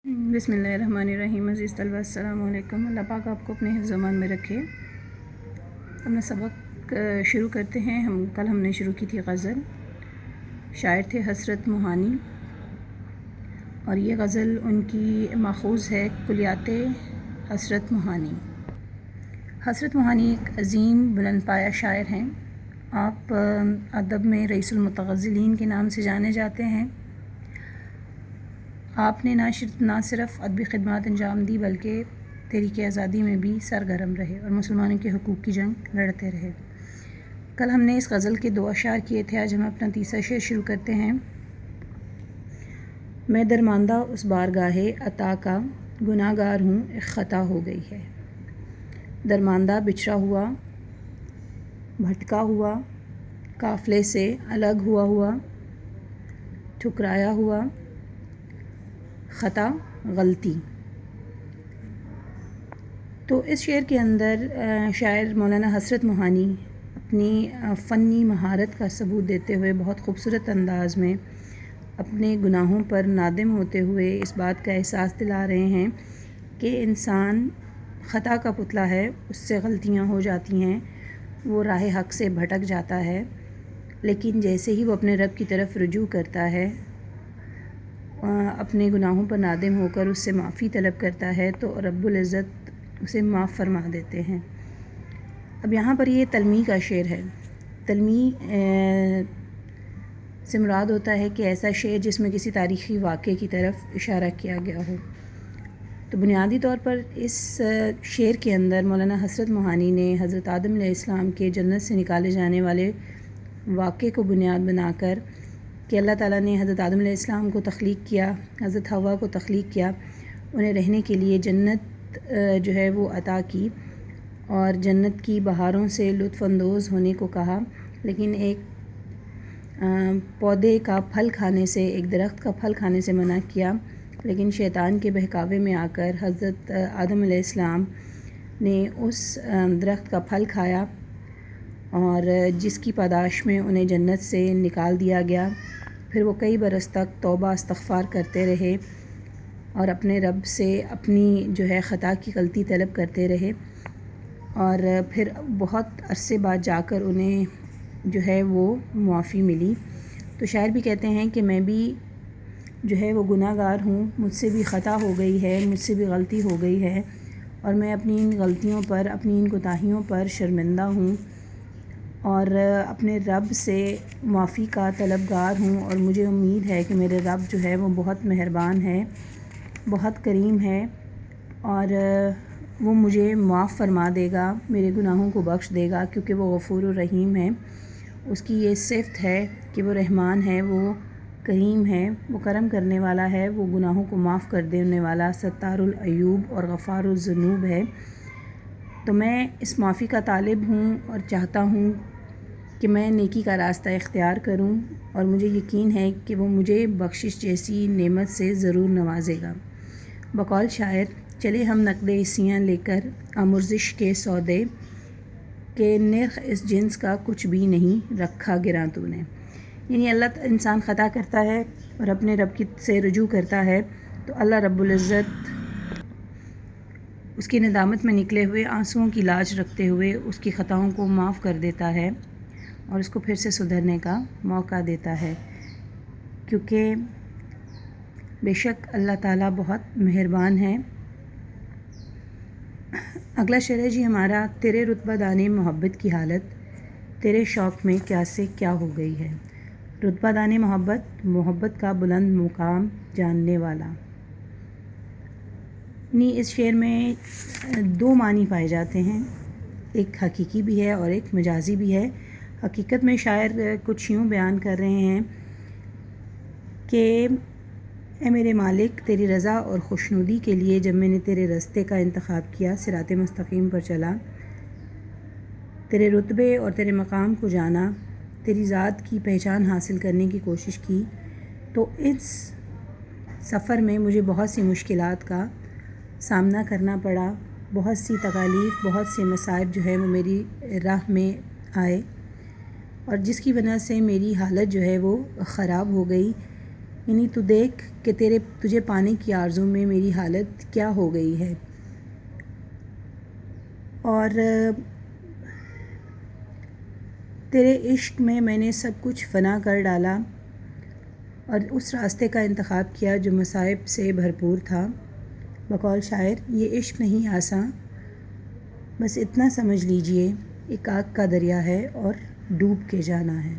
بسم اللہ الرحمن الرحیم۔ عزیز طلبہ السلام علیکم۔ اللہ پاک آپ کو اپنے حفظ و امان میں رکھے۔ اپنا سبق شروع کرتے ہیں۔ کل ہم نے شروع کی تھی غزل، شاعر تھے حسرت موہانی، اور یہ غزل ان کی ماخوذ ہے کلیات حسرت موہانی۔ حسرت موہانی ایک عظیم بلند پایہ شاعر ہیں۔ آپ ادب میں رئیس المتغزلین کے نام سے جانے جاتے ہیں۔ آپ نے نہ صرف ادبی خدمات انجام دی بلکہ تحریک آزادی میں بھی سرگرم رہے اور مسلمانوں کے حقوق کی جنگ لڑتے رہے۔ کل ہم نے اس غزل کے 2 اشعار کیے تھے، آج ہم اپنا تیسرا شعر شروع کرتے ہیں۔ میں درماندہ اس بارگاہ عطا کا، گناہ گار ہوں ایک خطا ہو گئی ہے۔ درماندہ بچھڑا ہوا، بھٹکا ہوا، قافلے سے الگ ہوا، ٹھکرایا ہوا، خطا غلطی۔ تو اس شعر کے اندر شاعر مولانا حسرت موہانی اپنی فنی مہارت کا ثبوت دیتے ہوئے بہت خوبصورت انداز میں اپنے گناہوں پر نادم ہوتے ہوئے اس بات کا احساس دلا رہے ہیں کہ انسان خطا کا پتلا ہے، اس سے غلطیاں ہو جاتی ہیں، وہ راہ حق سے بھٹک جاتا ہے، لیکن جیسے ہی وہ اپنے رب کی طرف رجوع کرتا ہے، اپنے گناہوں پر نادم ہو کر اس سے معافی طلب کرتا ہے، تو رب العزت اسے معاف فرما دیتے ہیں۔ اب یہاں پر یہ تلمیح کا شعر ہے۔ تلمیح سے مراد ہوتا ہے کہ ایسا شعر جس میں کسی تاریخی واقعے کی طرف اشارہ کیا گیا ہو۔ تو بنیادی طور پر اس شعر کے اندر مولانا حسرت موہانی نے حضرت آدم علیہ السلام کے جنت سے نکالے جانے والے واقعے کو بنیاد بنا کر کہ اللہ تعالیٰ نے حضرت آدم علیہ السلام کو تخلیق کیا، حضرت حوا کو تخلیق کیا، انہیں رہنے کے لیے جنت جو ہے وہ عطا کی اور جنت کی بہاروں سے لطف اندوز ہونے کو کہا، لیکن ایک پودے کا پھل کھانے سے، ایک درخت کا پھل کھانے سے منع کیا، لیکن شیطان کے بہکاوے میں آ کر حضرت آدم علیہ السلام نے اس درخت کا پھل کھایا اور جس کی پاداش میں انہیں جنت سے نکال دیا گیا۔ پھر وہ کئی برس تک توبہ استغفار کرتے رہے اور اپنے رب سے اپنی جو ہے خطا کی غلطی طلب کرتے رہے، اور پھر بہت عرصے بعد جا کر انہیں جو ہے وہ معافی ملی۔ تو شاعر بھی کہتے ہیں کہ میں بھی جو ہے وہ گناہ گار ہوں، مجھ سے بھی خطا ہو گئی ہے، مجھ سے بھی غلطی ہو گئی ہے، اور میں اپنی ان غلطیوں پر، اپنی ان کوتاہیوں پر شرمندہ ہوں اور اپنے رب سے معافی کا طلبگار ہوں، اور مجھے امید ہے کہ میرے رب جو ہے وہ بہت مہربان ہے، بہت کریم ہے، اور وہ مجھے معاف فرما دے گا، میرے گناہوں کو بخش دے گا، کیونکہ وہ غفور الرحیم ہے۔ اس کی یہ صفت ہے کہ وہ رحمان ہے، وہ کریم ہے، وہ کرم کرنے والا ہے، وہ گناہوں کو معاف کر دینے والا ستار العیوب اور غفار الذنوب ہے۔ تو میں اس معافی کا طالب ہوں اور چاہتا ہوں کہ میں نیکی کا راستہ اختیار کروں، اور مجھے یقین ہے کہ وہ مجھے بخشش جیسی نعمت سے ضرور نوازے گا۔ بقول شاعر، چلے ہم نقد عیسیاں لے کر آمرزش کے سودے، کہ نرخ اس جنس کا کچھ بھی نہیں رکھا گراں تو نے۔ یعنی انسان خطا کرتا ہے اور اپنے رب سے رجوع کرتا ہے تو اللہ رب العزت اس کی ندامت میں نکلے ہوئے آنسوؤں کی لاج رکھتے ہوئے اس کی خطاؤں کو معاف کر دیتا ہے اور اس کو پھر سے سدھرنے کا موقع دیتا ہے، کیونکہ بے شک اللہ تعالیٰ بہت مہربان ہے۔ اگلا شعر ہے جی ہمارا، تیرے رتبہ دانے محبت کی حالت، تیرے شوق میں کیا سے کیا ہو گئی ہے۔ رتبہ دانے محبت کا بلند مقام جاننے والا۔ یعنی اس شعر میں 2 معنی پائے جاتے ہیں، ایک حقیقی بھی ہے اور ایک مجازی بھی ہے۔ حقیقت میں شاعر کچھ یوں بیان کر رہے ہیں کہ اے میرے مالک، تیری رضا اور خوشنودی کے لیے جب میں نے تیرے راستے کا انتخاب کیا، صراط مستقیم پر چلا، تیرے رتبے اور تیرے مقام کو جانا، تیری ذات کی پہچان حاصل کرنے کی کوشش کی، تو اس سفر میں مجھے بہت سی مشکلات کا سامنا کرنا پڑا، بہت سی تکالیف، بہت سے مصائب جو ہے وہ میری راہ میں آئے، اور جس کی وجہ سے میری حالت جو ہے وہ خراب ہو گئی، یعنی تو دیکھ کہ تجھے پانے کی آرزو میں میری حالت کیا ہو گئی ہے، اور تیرے عشق میں نے سب کچھ فنا کر ڈالا اور اس راستے کا انتخاب کیا جو مصائب سے بھرپور تھا۔ بقول شاعر، یہ عشق نہیں آساں، بس اتنا سمجھ لیجئے ایک آگ کا دریا ہے اور ڈوب کے جانا ہے۔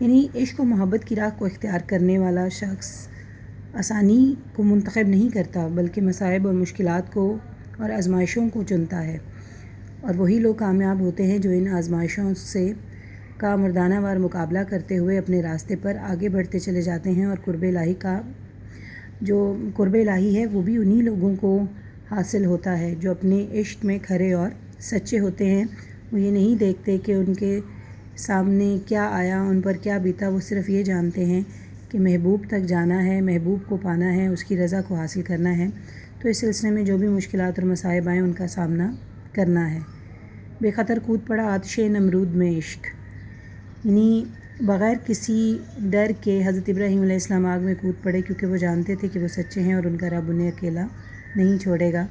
یعنی عشق و محبت کی راہ کو اختیار کرنے والا شخص آسانی کو منتخب نہیں کرتا، بلکہ مصائب اور مشکلات کو اور آزمائشوں کو چنتا ہے، اور وہی لوگ کامیاب ہوتے ہیں جو ان آزمائشوں سے کا مردانہ وار مقابلہ کرتے ہوئے اپنے راستے پر آگے بڑھتے چلے جاتے ہیں، اور قرب الہی ہے وہ بھی انہی لوگوں کو حاصل ہوتا ہے جو اپنے عشق میں کھرے اور سچے ہوتے ہیں۔ وہ یہ نہیں دیکھتے کہ ان کے سامنے کیا آیا، ان پر کیا بیتا، وہ صرف یہ جانتے ہیں کہ محبوب تک جانا ہے، محبوب کو پانا ہے، اس کی رضا کو حاصل کرنا ہے، تو اس سلسلے میں جو بھی مشکلات اور مصائب آئیں ان کا سامنا کرنا ہے۔ بے خطر کود پڑا آتش نمرود میں عشق، یعنی بغیر کسی ڈر کے حضرت ابراہیم علیہ السلام آگ میں کود پڑے، کیونکہ وہ جانتے تھے کہ وہ سچے ہیں اور ان کا رب انہیں اکیلا نہیں چھوڑے گا،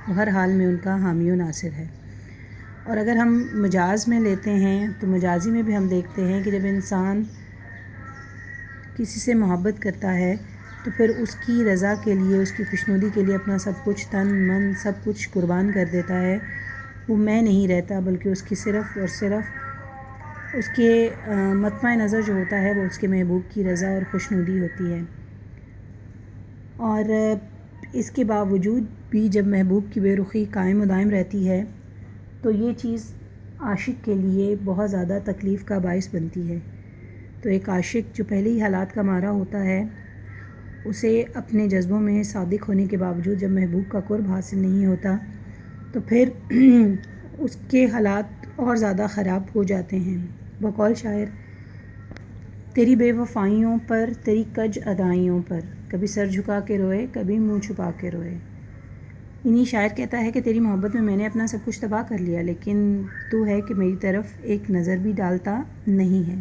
وہ ہر حال میں ان کا حامی و ناصر ہے۔ اور اگر ہم مجاز میں لیتے ہیں تو مجازی میں بھی ہم دیکھتے ہیں کہ جب انسان کسی سے محبت کرتا ہے تو پھر اس کی رضا کے لیے، اس کی خوشنودی کے لیے اپنا سب کچھ، تن من سب کچھ قربان کر دیتا ہے۔ وہ میں نہیں رہتا، بلکہ اس کی صرف اور صرف اس کے مطمع نظر جو ہوتا ہے وہ اس کے محبوب کی رضا اور خوشنودی ہوتی ہے۔ اور اس کے باوجود بھی جب محبوب کی بے رخی قائم و دائم رہتی ہے تو یہ چیز عاشق کے لیے بہت زیادہ تکلیف کا باعث بنتی ہے۔ تو ایک عاشق جو پہلے ہی حالات کا مارا ہوتا ہے، اسے اپنے جذبوں میں صادق ہونے کے باوجود جب محبوب کا قرب حاصل نہیں ہوتا تو پھر اس کے حالات اور زیادہ خراب ہو جاتے ہیں۔ بقول شاعر، تیری بے وفائیوں پر، تیری کج ادائیوں پر، کبھی سر جھکا کے روئے، کبھی منہ چھپا کے روئے۔ یعنی شاعر کہتا ہے کہ تیری محبت میں نے اپنا سب کچھ تباہ کر لیا، لیکن تو ہے کہ میری طرف ایک نظر بھی ڈالتا نہیں ہے۔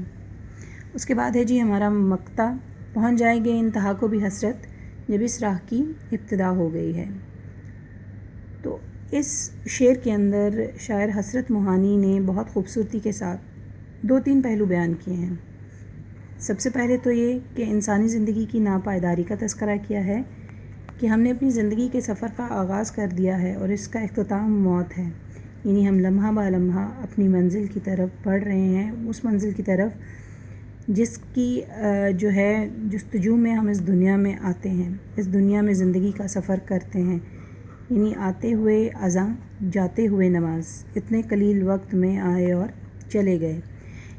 اس کے بعد ہے جی ہمارا مقطع، پہنچ جائے گے انتہا کو بھی حسرت جب اس راہ کی ابتدا ہو گئی ہے۔ تو اس شعر کے اندر شاعر حسرت موہانی نے بہت خوبصورتی کے ساتھ 2-3 پہلو بیان کیے ہیں۔ سب سے پہلے تو یہ کہ انسانی زندگی کی ناپائیداری کا تذکرہ کیا ہے کہ ہم نے اپنی زندگی کے سفر کا آغاز کر دیا ہے اور اس کا اختتام موت ہے، یعنی ہم لمحہ با لمحہ اپنی منزل کی طرف بڑھ رہے ہیں، اس منزل کی طرف جس کی جو ہے جستجو میں ہم اس دنیا میں آتے ہیں، اس دنیا میں زندگی کا سفر کرتے ہیں، یعنی آتے ہوئے اذاں، جاتے ہوئے نماز، اتنے قلیل وقت میں آئے اور چلے گئے۔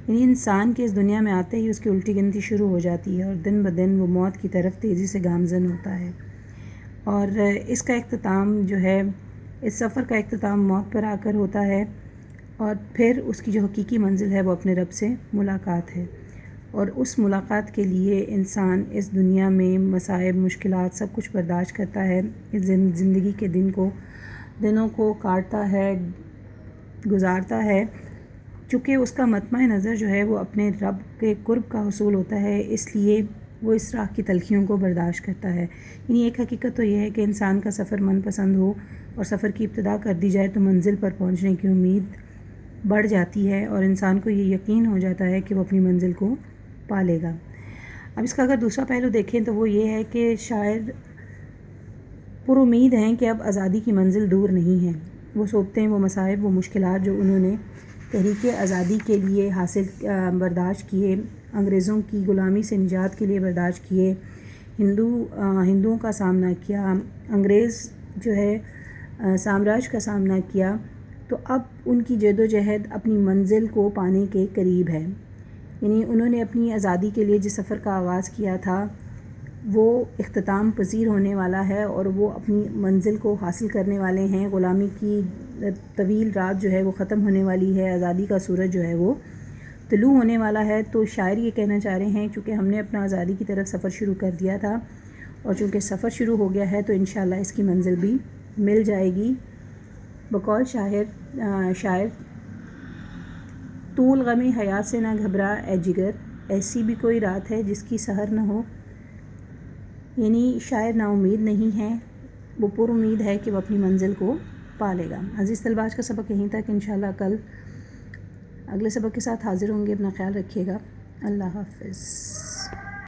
یعنی انسان کے اس دنیا میں آتے ہی اس کی الٹی گنتی شروع ہو جاتی ہے اور دن بدن وہ موت کی طرف تیزی سے گامزن ہوتا ہے، اور اس کا اختتام جو ہے، اس سفر کا اختتام موت پر آ کر ہوتا ہے، اور پھر اس کی جو حقیقی منزل ہے وہ اپنے رب سے ملاقات ہے، اور اس ملاقات کے لیے انسان اس دنیا میں مصائب، مشکلات سب کچھ برداشت کرتا ہے، اس زندگی کے دنوں کو کاٹتا ہے، گزارتا ہے، چونکہ اس کا مطمع نظر جو ہے وہ اپنے رب کے قرب کا حصول ہوتا ہے، اس لیے وہ اس راہ کی تلخیوں کو برداشت کرتا ہے۔ یعنی ایک حقیقت تو یہ ہے کہ انسان کا سفر من پسند ہو اور سفر کی ابتدا کر دی جائے تو منزل پر پہنچنے کی امید بڑھ جاتی ہے اور انسان کو یہ یقین ہو جاتا ہے کہ وہ اپنی منزل کو پا لے گا۔ اب اس کا اگر دوسرا پہلو دیکھیں تو وہ یہ ہے کہ شاعر پر امید ہیں کہ اب آزادی کی منزل دور نہیں ہے۔ وہ سوچتے ہیں وہ مصائب، وہ مشکلات جو انہوں نے تحریک آزادی کے لیے برداشت کیے، انگریزوں کی غلامی سے نجات کے لیے برداشت کیے، ہندوؤں کا سامنا کیا، انگریز جو ہے سامراج کا سامنا کیا، تو اب ان کی جد و جہد اپنی منزل کو پانے کے قریب ہے۔ یعنی انہوں نے اپنی آزادی کے لیے جس سفر کا آغاز کیا تھا وہ اختتام پذیر ہونے والا ہے اور وہ اپنی منزل کو حاصل کرنے والے ہیں۔ غلامی کی طویل رات جو ہے وہ ختم ہونے والی ہے، آزادی کا سورج جو ہے وہ طلوع ہونے والا ہے۔ تو شاعر یہ کہنا چاہ رہے ہیں چونکہ ہم نے اپنا آزادی کی طرف سفر شروع کر دیا تھا اور چونکہ سفر شروع ہو گیا ہے تو انشاءاللہ اس کی منزل بھی مل جائے گی۔ بقول شاعر، طول غم حیات سے نہ گھبرا اے جگر، ایسی بھی کوئی رات ہے جس کی سحر نہ ہو یعنی شاعر نا امید نہیں ہے، وہ پر امید ہے کہ وہ اپنی منزل کو پا لے گا۔ عزیز طلبہ، آج کا سبق یہیں تک، انشاءاللہ کل اگلے سبق کے ساتھ حاضر ہوں گے۔ اپنا خیال رکھیے گا۔ اللہ حافظ۔